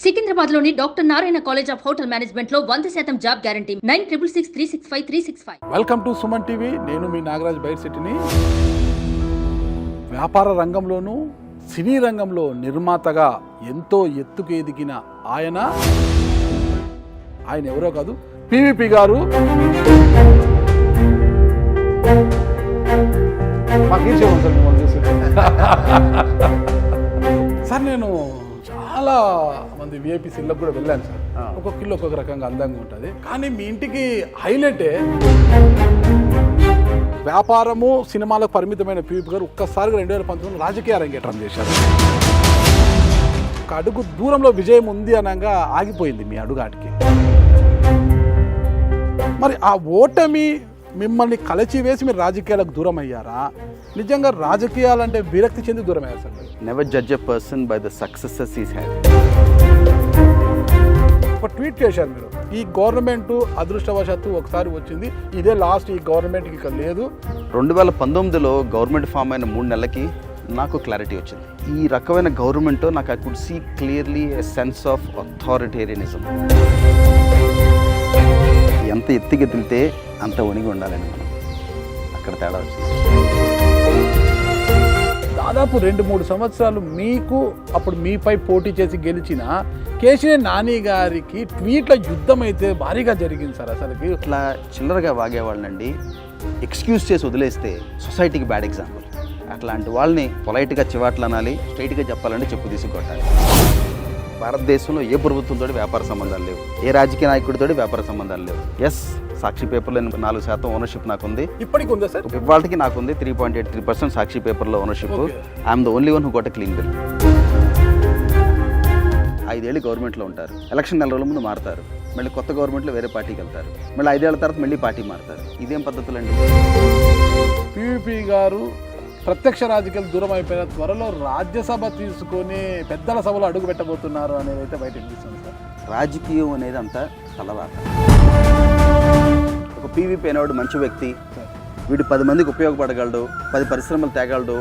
సికింద్రాబాద్లోని doctor Narayana college of hotel management లో 100% job guarantee 966365365365. Welcome to Suman TV. నేను మీ నాగరాజ్ బైర్శెట్టిని. వ్యాపార రంగంలోనూ సినీ రంగంలో నిర్మాతగా ఎంతో ఎత్తుకు ఎదిగిన ఆయన ఎవరో కాదు, పివిపి గారు. మాకు ఈ సార్ మిమ్మల్ని చూసి సార్ నేను చాలా మంది విఐపి సిల్లకు కూడా వెళ్ళాను సార్. ఒక్కొక్క ఇల్లు ఒక్కొక్క రకంగా అందంగా ఉంటుంది. కానీ మీ ఇంటికి హైలైటే వ్యాపారము సినిమాలకు పరిమితమైన పివిపి గారు ఒక్కసారిగా 2019 రాజకీయ అరంగేట్రం చేశారు. ఒక అడుగు దూరంలో విజయం ఉంది అనగా ఆగిపోయింది మీ అడుగాటికి. మరి ఆ ఓటమి మిమ్మల్ని కలచివేసి మీరు రాజకీయాలకు దూరం అయ్యారా? నిజంగా రాజకీయాలంటే విరక్తి చెంది దూరం అయ్యారు sir? Never judge a person by the successes he's had. ఒక ట్వీట్ చేశారు మీరు, ఈ గవర్నమెంట్ అదృష్టవశాత్తు ఒకసారి వచ్చింది, ఇదే లాస్ట్, ఈ గవర్నమెంట్కి ఇక లేదు. 2019లో గవర్నమెంట్ ఫామ్ అయిన 3 నెలలకి నాకు క్లారిటీ వచ్చింది. ఈ రకమైన గవర్నమెంట్ నాకు I could see clearly a sense of authoritarianism. ఎంత ఎత్తికెదిలితే అంత వణిగి ఉండాలని మనం అక్కడ తేడా వచ్చింది. దాదాపు 2-3 సంవత్సరాలు మీకు అప్పుడు మీపై పోటీ చేసి గెలిచిన కేసీఆర్ నాని గారికి ట్వీట్ల యుద్ధం అయితే భారీగా జరిగింది సార్. అసలుకి ఇట్లా చిల్లరగా వాగేవాళ్ళనండి ఎక్స్క్యూజ్ చేసి వదిలేస్తే సొసైటీకి బ్యాడ్ ఎగ్జాంపుల్. అట్లాంటి వాళ్ళని పొలైట్గా చివాట్లు అనాలి, స్ట్రైట్గా చెప్పాలంటే చెప్పు తీసుకొట్టాలి. భారతదేశంలో ఏ ప్రభుత్వంతో వ్యాపార సంబంధాలు లేవు, ఏ రాజకీయ నాయకుడితో వ్యాపార సంబంధాలు లేవు. ఎస్, సాక్షి పేపర్లో 4% ఓనర్షిప్ నాకుంది. ఇప్పటికి ఉందా సార్? ఇవాళకి నాకుంది 3.83% సాక్షి పేపర్లో ownership. I'm the only one who got a clean bill. 5 ఏళ్ళు గవర్నమెంట్లో ఉంటారు, ఎలక్షన్ 4 రోజుల ముందు మారుతారు, మళ్ళీ కొత్త గవర్నమెంట్లో వేరే పార్టీకి వెళ్తారు, మళ్ళీ 5 ఏళ్ల తర్వాత మళ్ళీ పార్టీ మారుతారు. ఇదేం పద్ధతులండి? పివిపి గారు ప్రత్యక్ష రాజకీయాలు దూరం అయిపోయిన త్వరలో రాజ్యసభ తీసుకొని పెద్దల సభలో అడుగు పెట్టబోతున్నారు అనేది అయితే బయట వినిపిస్తుంది సార్. రాజకీయం అనేది అంతా తలరాత. ఒక పివిపి అనేవాడు మంచి వ్యక్తి, వీడు 10 మందికి ఉపయోగపడగలడు, 10 పరిశ్రమలు తేగలడు,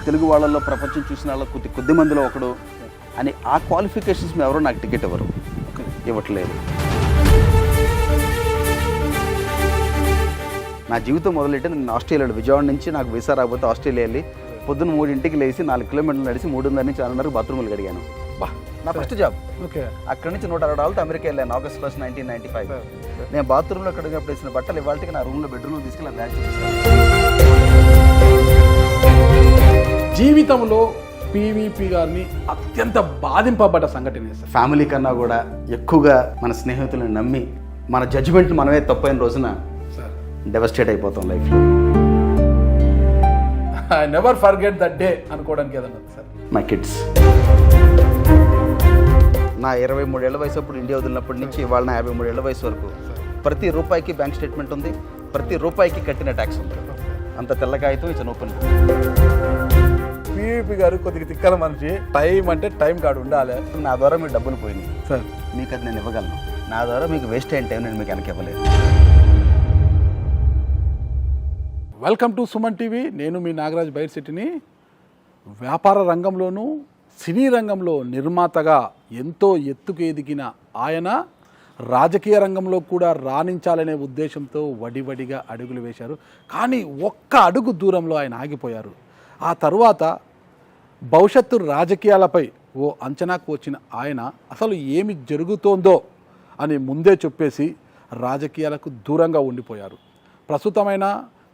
తెలుగు వాళ్ళల్లో ప్రపంచం చూసిన వాళ్ళ కొద్ది మందిలో ఒకడు అని ఆ క్వాలిఫికేషన్స్ ఎవరో నాకు టికెట్ ఇవ్వట్లేదు. నా జీవితం మొదలెట్టి నేను ఆస్ట్రేలియాలో విజయవాడ నుంచి నాకు వీసా రాకపోతే ఆస్ట్రేలియా వెళ్ళి పొద్దున్న 3ంటికి లేచి 4 కిలోమీటర్లు నడిచి 3:30 నుంచి 6:30 బాత్రూములు కడిగాను. నా ఫస్ట్ జాబ్. ఓకే. అక్కడి నుంచి $160 అమెరికా వెళ్ళాను ఆగస్ట్ 1, 1995. నేను బాత్రూంలో కడిగినప్పుడు వేసిన బట్టలు ఇవాళకి నా రూమ్లో బెడ్రూమ్లో తీసుకెళ్ళి బ్యాగ్ చూపిస్తాను. జీవితంలో పివిపి గారిని అత్యంత బాధింపబడ్డ సంఘటన సార్. ఫ్యామిలీ కన్నా కూడా ఎక్కువగా మన స్నేహితులను నమ్మి మన జడ్జిమెంట్ మనమే తప్పైన రోజున డెవస్టేట్ అయిపోతాం లైఫ్లో. I never forget that day అనుకోవడానికి ఏదన్నా సార్? My kids. నా 23 ఏళ్ల వయసు అప్పుడు ఇండియా వదిలినప్పటి నుంచి ఇవాళ నా 53 ఏళ్ల వయసు వరకు ప్రతి రూపాయికి బ్యాంక్ స్టేట్మెంట్ ఉంది, ప్రతి రూపాయికి కట్టిన ట్యాక్స్ ఉంది. అంత తెల్లకాయతో ఇట్స్ ఓపెన్. పివిపి గారు కొద్దిగా తిక్కల మనిషి, టైం అంటే టైం కాడు ఉండాలి. నా ద్వారా మీకు డబ్బులు పోయినాయి సార్, మీకు అది నేను ఇవ్వగలను. నా ద్వారా మీకు వేస్ట్ అయిన టైం నేను మీకు వెనక్కి ఇవ్వలేదు. Welcome to Suman TV. నేను మీ నాగరాజ్ బైర్శెట్టిని. వ్యాపార రంగంలోనూ సినీ రంగంలో నిర్మాతగా ఎంతో ఎత్తుకు ఎదిగిన ఆయన రాజకీయ రంగంలో కూడా రాణించాలనే ఉద్దేశంతో వడివడిగా అడుగులు వేశారు. కానీ ఒక్క అడుగు దూరంలో ఆయన ఆగిపోయారు. ఆ తరువాత భవిష్యత్తు రాజకీయాలపై ఓ అంచనాకు వచ్చిన ఆయన అసలు ఏమి జరుగుతోందో అని ముందే చెప్పేసి రాజకీయాలకు దూరంగా ఉండిపోయారు. ప్రస్తుతమైన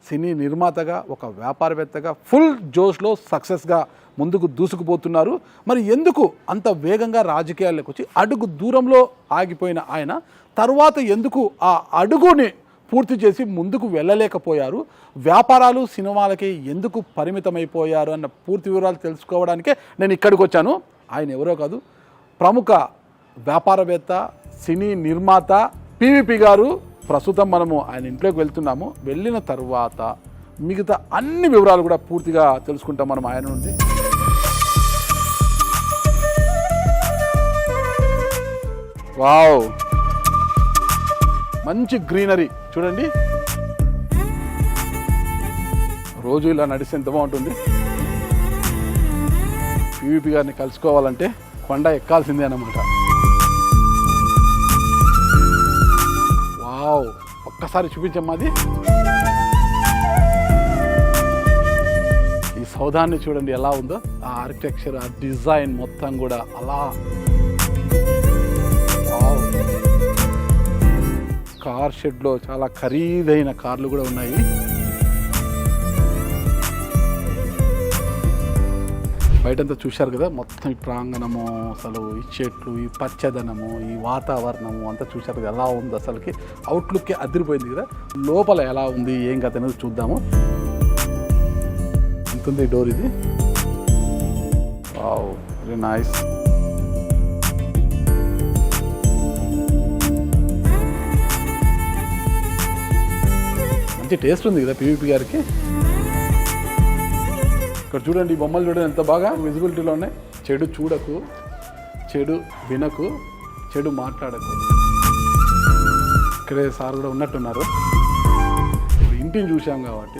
సినీ నిర్మాతగా, ఒక వ్యాపారవేత్తగా ఫుల్ జోష్లో సక్సెస్గా ముందుకు దూసుకుపోతున్నారు. మరి ఎందుకు అంత వేగంగా రాజకీయాల్లోకి వచ్చి అడుగు దూరంలో ఆగిపోయిన ఆయన తర్వాత ఎందుకు ఆ అడుగుని పూర్తి చేసి ముందుకు వెళ్ళలేకపోయారు? వ్యాపారాలు సినిమాలకి ఎందుకు పరిమితమైపోయారు అన్న పూర్తి వివరాలు తెలుసుకోవడానికే నేను ఇక్కడికి వచ్చాను. ఆయన ఎవరో కాదు, ప్రముఖ వ్యాపారవేత్త, సినీ నిర్మాత పివిపి గారు. ప్రస్తుతం మనము ఆయన ఇంట్లోకి వెళ్తున్నాము. వెళ్ళిన తర్వాత మిగతా అన్ని వివరాలు కూడా పూర్తిగా తెలుసుకుంటాం మనం ఆయన నుండి. వావ్, మంచి గ్రీనరీ చూడండి. రోజు ఇలా నడిస్తే ఎంత బాగుంటుంది. పివిపి గారిని కలుసుకోవాలంటే కొండ ఎక్కాల్సిందే అన్నమాట. వావ్, ఒక్కసారి చూపించమ్మా. ఈ సౌధాన్ని చూడండి ఎలా ఉందో, ఆ ఆర్కిటెక్చర్, ఆ డిజైన్ మొత్తం కూడా అలా. వావ్. కార్ షెడ్లో చాలా ఖరీదైన కార్లు కూడా ఉన్నాయి. బయటంతా చూశారు కదా, మొత్తం ఈ ప్రాంగణము, అసలు ఈ చెట్లు, ఈ పచ్చదనము, ఈ వాతావరణము అంతా చూశారు కదా ఎలా ఉంది. అసలుకి అవుట్లుక్కే అదిరిపోయింది కదా. లోపల ఎలా ఉంది, ఏం కథ అనేది చూద్దాము. ఎంత ఉంది డోర్ ఇది. Wow, very nice. మంచి టేస్ట్ ఉంది కదా పీవీపీ గారికి. ఇక్కడ చూడండి, ఈ బొమ్మలు చూడండి ఎంత బాగా విజిబిలిటీలో ఉన్నాయి. చెడు చూడకు, చెడు వినకు, చెడు మాట్లాడకు. ఇక్కడే సార్ కూడా ఉన్నట్టున్నారు. ఇంటిని చూసాం కాబట్టి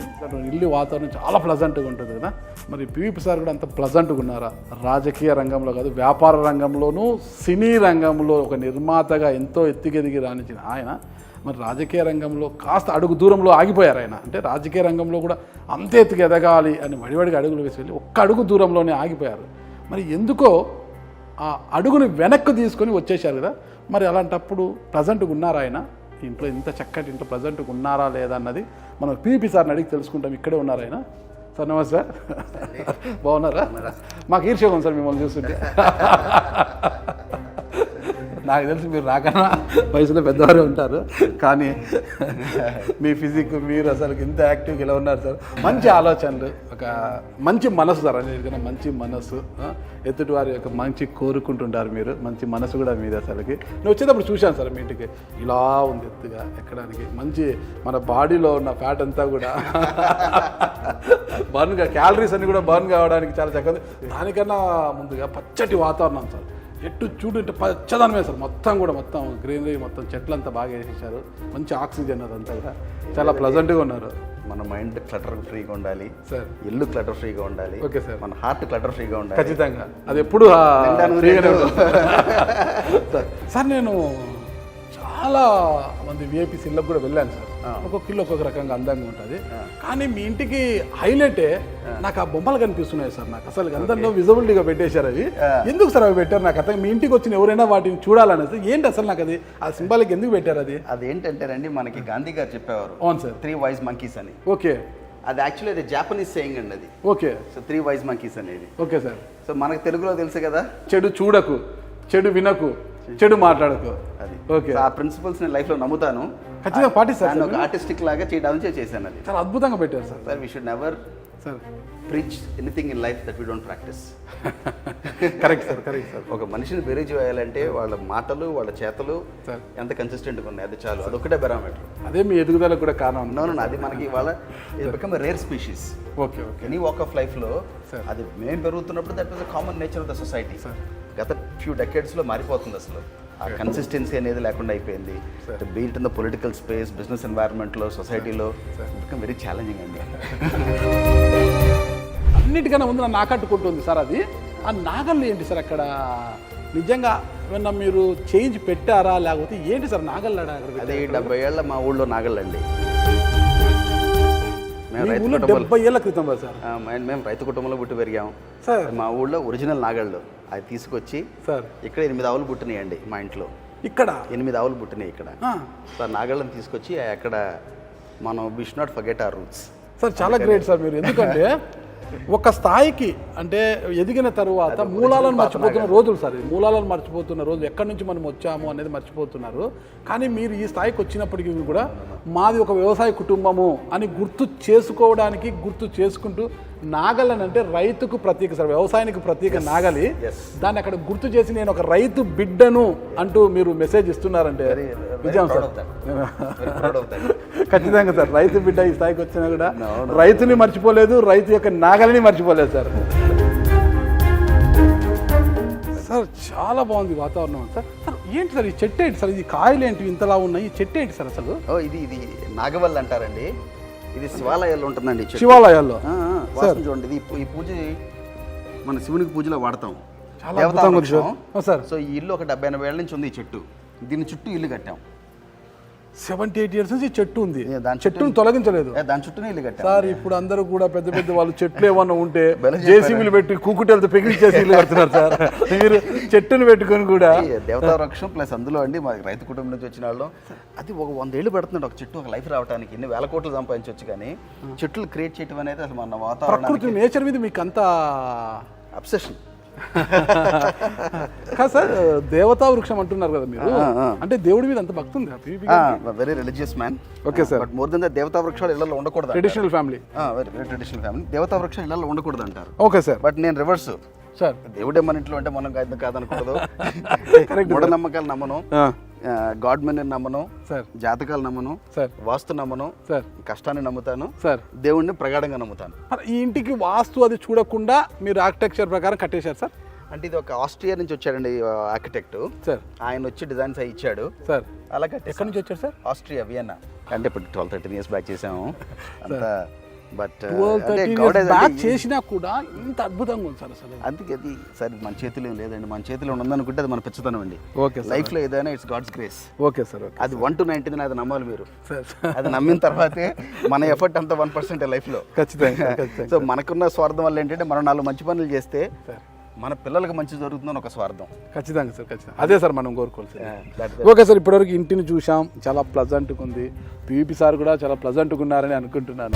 ఇల్లు వాతావరణం చాలా ప్లజెంట్గా ఉంటుంది కదా. మరి పీవీపీ సార్ కూడా అంత ప్లజెంట్గా ఉన్నారా? రాజకీయ రంగంలో కాదు, వ్యాపార రంగంలోనూ, సినీ రంగంలో ఒక నిర్మాతగా ఎంతో ఎత్తుకెదిగి రాణించిన ఆయన మరి రాజకీయ రంగంలో కాస్త అడుగు దూరంలో ఆగిపోయారు ఆయన. అంటే రాజకీయ రంగంలో కూడా అంతే ఎత్తుకు ఎదగాలి అని వడివడిగా అడుగులు వేసి వెళ్ళి ఒక్క అడుగు దూరంలోనే ఆగిపోయారు. మరి ఎందుకో ఆ అడుగుని వెనక్కి తీసుకొని వచ్చేసారు కదా. మరి అలాంటప్పుడు ప్రజెంట్గా ఉన్నారా ఆయన ఇంట్లో? ఇంత చక్కటి ఇంట్లో ప్రజెంట్గా ఉన్నారా లేదా అన్నది మనం పీవీపీ సార్ని అడిగి తెలుసుకుంటాం. ఇక్కడే ఉన్నారు ఆయన. సార్ నమస్తే. బాగున్నారా? మాకు ఈర్ష్య ఉంది సార్ మిమ్మల్ని చూస్తుంటే. నాకు తెలిసి మీరు నాకన్నా వయసులో పెద్దవారే ఉంటారు, కానీ మీ ఫిజిక్, మీరు అసలు ఇంత యాక్టివ్గా ఇలా ఉన్నారు సార్. మంచి ఆలోచనలు, ఒక మంచి మనసు సార్. అన్నిటికన్నా మంచి మనసు, ఎదుటి వారి యొక్క మంచి కోరుకుంటుంటారు మీరు. మంచి మనసు కూడా మీది. అసలుకి నేను వచ్చేటప్పుడు చూశాను సార్ మీ ఇంటికి, ఇలా ఉంది ఎత్తుగా ఎక్కడానికి. మంచి మన బాడీలో ఉన్న ఫ్యాట్ అంతా కూడా బర్న్గా, క్యాలరీస్ అన్ని కూడా బర్న్ కావడానికి చాలా చక్కగా. దానికన్నా ముందుగా పచ్చటి వాతావరణం సార్. ఎట్టు చూడంటే పచ్చదనమే సార్. మొత్తం కూడా మొత్తం గ్రీనరీ, మొత్తం చెట్లంతా బాగా వేసేసారు. మంచి ఆక్సిజన్ అదంతా కూడా చాలా ప్లజెంట్గా ఉన్నారు. మన మైండ్ క్లటర్ ఫ్రీగా ఉండాలి సార్, ఇల్లు క్లటర్ ఫ్రీగా ఉండాలి. Okay sir. మన హార్ట్ క్లటర్ ఫ్రీగా ఉండాలి. ఖచ్చితంగా అది ఎప్పుడు సార్. నేను చాలా మంది విఐపీస్ ఇళ్ళకు కూడా వెళ్ళాను సార్. ఒక్కొక్క ఇల్లు ఒక్కొక్క రకంగా అందంగా ఉంటుంది. కానీ మీ ఇంటికి హైలైటే నాకు ఆ బొమ్మలు కనిపిస్తున్నాయి సార్. నాకు అసలు అందరిలో విజిబిలిటీగా పెట్టేశారు. అవి ఎందుకు సార్ అవి పెట్టారు? నాకు అర్థం. మీ ఇంటికి వచ్చిన ఎవరైనా వాటిని చూడాలనేసి ఏంటి అసలు నాకు అది ఆ సింబాలిక్ ఎందుకు పెట్టారు? అది ఏంటంటేనండి, మనకి గాంధీ గారు చెప్పేవారు. అవును సార్, 3 wise monkeys అని. ఓకే. అది యాక్చువల్లీ అది జాపనీస్ సేయింగ్ అండి అది. ఓకే. సో 3 wise monkeys అనేది. Okay sir. సో మనకు తెలుగులో తెలుసు కదా, చెడు చూడకు, చెడు వినకు, చెడు మాట్లాడకు. అది ఓకే. ఆ ప్రిన్సిపల్స్ నేను లైఫ్లో నమ్ముతాను. ఖచ్చితంగా పాటిస్తాను. ఒక ఆర్టిస్టిక్ లాగా చేయడానికి చేశాను. అది చాలా అద్భుతంగా పెట్టారు sir. Sir, we should never sir preach anything in life that we don't practice. Correct sir, correct sir. ఒక మనిషిని బెరీజ్ చేయాలంటే వాళ్ళ మాటలు, వాళ్ళ చేతలు ఎంత కన్సిస్టెంట్గా ఉన్నాయి, అది చాలు. అదొకటే బెరామీటర్. అదే మీ ఎదుగుదలకు కూడా కారణం. అవును, అది మనకి వాళ్ళ become rare species. Okay, okay. Any walk of లైఫ్లో అది మేము పెరుగుతున్నప్పుడు that was the common nature of the society. గత ఫ్యూ డెకేడ్స్లో మారిపోతుంది అసలు. ఆ కన్సిస్టెన్సీ అనేది లేకుండా అయిపోయింది. Be it in the political space, business ఎన్వైరన్మెంట్లో, సొసైటీలో బికమ్ వెరీ ఛాలెంజింగ్ అండి. అన్నిటికన్నా ముందు నన్ను ఆకట్టుకుంటుంది సార్ అది. ఆ నాగళ్ళు ఏంటి సార్ అక్కడ? నిజంగా ఏమన్నా మీరు చేంజ్ పెట్టారా లేకపోతే ఏంటి సార్ నాగళ్ళు? అది 70 ఏళ్ళ మా ఊళ్ళో నాగళ్ళండి. మేము 70 ఏళ్ళ క్రితం సార్. మేము రైతు కుటుంబంలో పుట్టి పెరిగాం సార్. మా ఊళ్ళో ఒరిజినల్ నాగళ్ళు అది తీసుకొచ్చి సార్ ఇక్కడ 8 ఆవులు పుట్టినాయండి మా ఇంట్లో. ఇక్కడ 8 ఆవులు పుట్టినాయి ఇక్కడ సార్. నాగళ్ళని తీసుకొచ్చి అక్కడ మనం we should not forget our roots sir. చాలా గ్రేట్ సార్ మీరు. ఎందుకంటే ఒక స్థాయికి అంటే ఎదిగిన తరువాత మూలాలను మర్చిపోతున్న రోజులు సార్. మూలాలను మర్చిపోతున్న రోజు, ఎక్కడి నుంచి మనం వచ్చాము అనేది మర్చిపోతున్నారు. కానీ మీరు ఈ స్థాయికి వచ్చినప్పటికీ కూడా మాది ఒక వ్యవసాయ కుటుంబము అని గుర్తు చేసుకోవడానికి, గుర్తు చేసుకుంటూ నాగలని అంటే రైతుకు ప్రతీక సార్, వ్యవసాయానికి ప్రతీక నాగలి. దాన్ని అక్కడ గుర్తు చేసి నేను ఒక రైతు బిడ్డను అంటూ మీరు మెసేజ్ ఇస్తున్నారంటే నిజం సార్. ఖచ్చితంగా సార్. రైతు బిడ్డ ఈ స్థాయికి వచ్చినా కూడా రైతుని మర్చిపోలేదు, రైతు యొక్క నాగలిని మర్చిపోలేదు సార్. సార్ చాలా బాగుంది వాతావరణం సార్. సార్ ఏంటి సార్ ఈ చెట్టు ఏంటి సార్? ఇది కాయలు ఏంటి ఇంతలా ఉన్నాయి? ఈ చెట్టు ఏంటి సార్ అసలు? ఇది నాగవల్లి అంటారండి. ఇది శివాలయాల్లో ఉంటుందండి. శివాలయాల్లో చూడండి. ఇది ఈ పూజ మన శివునికి పూజలో వాడతాం. చాలా సార్. సో ఈ ఇల్లు ఒక 70-80 ఏళ్ళ నుంచి ఉంది ఈ చెట్టు. దీని చుట్టూ ఇల్లు కట్టాం. 78 years నుంచి చెట్టు ఉంది, దాని చెట్టును తొలగించలేదు దాని చుట్టూనే ఇల్లు కట్టాను సార్. ఇప్పుడు అందరూ కూడా పెద్ద పెద్ద వాళ్ళు చెట్లు ఏమన్నా ఉంటే బలం జేసీబీలు పెట్టి కూకుటెలతో పెగిలించేసి ఇల్లు కడుతున్నారు సార్. మీరు చెట్టును పెట్టుకొని కూడా దేవతా వృక్షం ప్లస్ అందులో అండి మా రైతు కుటుంబం నుంచి వచ్చిన వాళ్ళు అది ఒక 100 ఏళ్ళు పడుతుంది ఒక చెట్టు ఒక లైఫ్ రావడానికి. ఇన్ని వేల కోట్లు సంపాదించవచ్చు, కానీ చెట్లు క్రియేట్ చేయడం అనేది అసలు మన వాతావరణం ప్రకృతి నేచర్ మీద మీకు అంత అబ్సెషన్. కాదు సార్, దేవతా వృక్షం అంటున్నారు కదా మీరు, అంటే దేవుడి మీద అంత భక్తి ఉంది? Very religious man. Okay sir. But more than that దేవతా వృక్షాలు ఇళ్లలో ఉండకూడదు. Traditional family, very very traditional family. దేవతా వృక్షాలు ఇళ్లలో ఉండకూడదు అంటారు. Okay sir. బట్ నేను రివర్స్ సార్. దేవుడే మన ఇంట్లో అంటే మనం కాదనకూడదు. మూఢనమ్మకాలు నమ్మను, గాడ్ మెన్ నమ్మను సార్, జాతకాలు నమ్మను సార్, వాస్తు నమ్మను సార్, కష్టాన్ని నమ్ముతాను సార్, దేవుణ్ణి ప్రగాఢంగా నమ్ముతాను. ఈ ఇంటికి వాస్తు అది చూడకుండా మీరు ఆర్కిటెక్చర్ ప్రకారం కట్టేశారు సార్? అంటే ఇది ఒక ఆస్ట్రియా నుంచి వచ్చాడండి ఆర్కిటెక్ట్ సార్. ఆయన వచ్చి డిజైన్స్ అవి ఇచ్చాడు సార్. అలా ఎక్కడి నుంచి వచ్చారు సార్? Austria Vienna. అంటే ఇప్పుడు 12-13 years బ్యాక్ చేసాము అంతా. బట్ 12-13 years బ్యాక్ చేసినా కూడా ఇంత అద్భుతంగా ఉంది సార్ అసలు. అందుకే అది సరే మన చేతిలో ఏం లేదండి, మన చేతిలో ఉందనుకుంటే అది మన పిచ్చతనం అండి. Okay sir. లైఫ్లో ఏదైనా it's God's grace. Okay sir. Okay. అది 1 to 99 అది నమ్మాలి మీరు. సార్. అది నమ్మిన తర్వాతే మన ఎఫర్ట్ అంతా 1% లైఫ్లో. ఖచ్చితంగా. సో మనకున్న స్వార్థం వల్ల ఏంటంటే మనం 4 మంచి పనులు చేస్తే మన పిల్లలకు మంచి జరుగుతుందని ఒక స్వార్థం. ఖచ్చితంగా సార్, ఖచ్చితంగా అదే సార్ మనం కోరుకోవాలి సార్. ఓకే సార్, ఇప్పటివరకు ఇంటిని చూసాం, చాలా ప్లజెంట్గా ఉంది. పీవీపీ సార్ కూడా చాలా ప్లజెంట్గా ఉన్నారని అనుకుంటున్నాను.